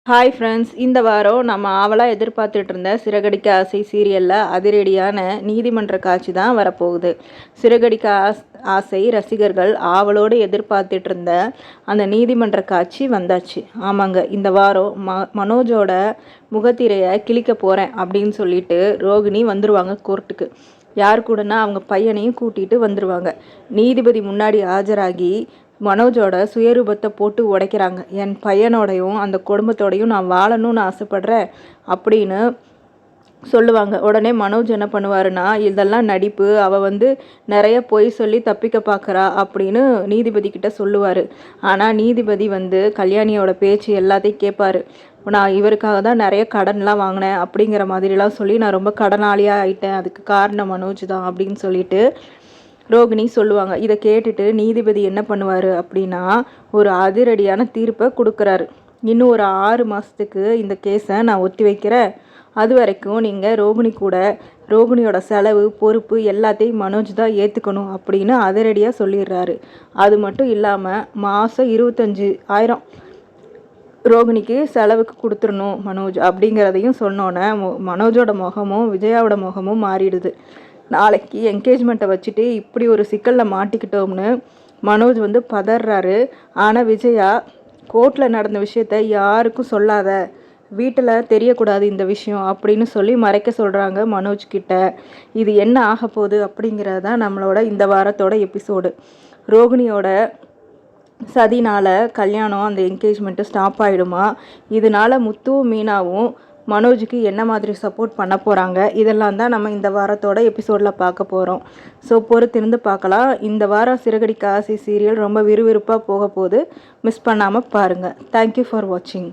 Hi friends, இந்த வாரம் நம்ம ஆவலாக எதிர்பார்த்துட்டு இருந்த சிறகடிக்க ஆசை சீரியலில் அதிரடியான நீதிமன்ற காட்சி தான் வரப்போகுது. சிறகடிக்க ஆசை ரசிகர்கள் ஆவலோடு எதிர்பார்த்துட்டு இருந்த அந்த நீதிமன்ற காட்சி வந்தாச்சு. ஆமாங்க, இந்த வாரம் மனோஜோட முகத்திரையை கிழிக்க போகிறேன் அப்படின்னு சொல்லிட்டு ரோகிணி வந்துடுவாங்க கோர்ட்டுக்கு. யார் கூடனா அவங்க பையனையும் கூட்டிகிட்டு வந்துடுவாங்க. நீதிபதி முன்னாடி ஆஜராகி மனோஜோட சுயரூபத்தை போட்டு உடைக்கிறாங்க. என் பையனோடையும் அந்த குடும்பத்தோடையும் நான் வாழணும்னு ஆசைப்படுறேன் அப்படின்னு சொல்லுவாங்க. உடனே மனோஜ் என்ன பண்ணுவாருன்னா, இதெல்லாம் நடிப்பு, அவள் நிறைய பொய் சொல்லி தப்பிக்க பார்க்குறா அப்படின்னு நீதிபதி கிட்ட சொல்லுவார். ஆனால் நீதிபதி கல்யாணியோட பேச்சு எல்லாத்தையும் கேட்பார். நான் இவருக்காக தான் நிறைய கடன்லாம் வாங்கினேன் அப்படிங்கிற மாதிரிலாம் சொல்லி நான் ரொம்ப கடனாளியாக ஆயிட்டேன், அதுக்கு காரணம் மனோஜ் தான் அப்படின்னு சொல்லிட்டு ரோகிணி சொல்லுவாங்க. இதை கேட்டுட்டு நீதிபதி என்ன பண்ணுவார் அப்படின்னா, ஒரு அதிரடியான தீர்ப்பை கொடுக்குறாரு. இன்னும் ஒரு 6 மாதத்துக்கு இந்த கேஸை நான் ஒத்தி வைக்கிறேன். அது வரைக்கும் நீங்கள் ரோகிணியோட செலவு பொறுப்பு எல்லாத்தையும் மனோஜ் தான் ஏற்றுக்கணும் அப்படின்னு அதிரடியாக சொல்லிடுறாரு. அது மட்டும் இல்லாமல் மாதம் 25,000 ரோகிணிக்கு செலவுக்கு கொடுத்துடணும் மனோஜ் அப்படிங்கிறதையும் சொன்னோன்னே மனோஜோட முகமும் விஜயாவோட முகமும் மாறிடுது. நாளைக்கு என்கேஜ்மெண்ட்டை வச்சுட்டு இப்படி ஒரு சிக்கலில் மாட்டிக்கிட்டோம்னு மனோஜ் பதறாரு. ஆனால் விஜயா, கோர்ட்டில் நடந்த விஷயத்த யாருக்கும் சொல்லாத, வீட்டில் தெரியக்கூடாது இந்த விஷயம் அப்படின்னு சொல்லி மறைக்க சொல்கிறாங்க மனோஜ் கிட்ட. இது என்ன ஆக போகுது அப்படிங்கிறது தான் நம்மளோட இந்த வாரத்தோட எபிசோடு. ரோகிணியோட சதினால் கல்யாணம், அந்த என்கேஜ்மெண்ட்டு ஸ்டாப் ஆகிடுமா? இதனால் முத்துவும் மீனாவும் மனோஜுக்கு என்ன மாதிரி சப்போர்ட் பண்ண போகிறாங்க, இதெல்லாம் தான் நம்ம இந்த வாரத்தோட எபிசோடில் பார்க்க போகிறோம். ஸோ பொறுத்திருந்து பார்க்கலாம். இந்த வாரம் சிறகடிக்க ஆசை சீரியல் ரொம்ப விறுவிறுப்பாக போக போகுது. மிஸ் பண்ணாமல் பாருங்கள். தேங்க்யூ ஃபார் வாட்சிங்.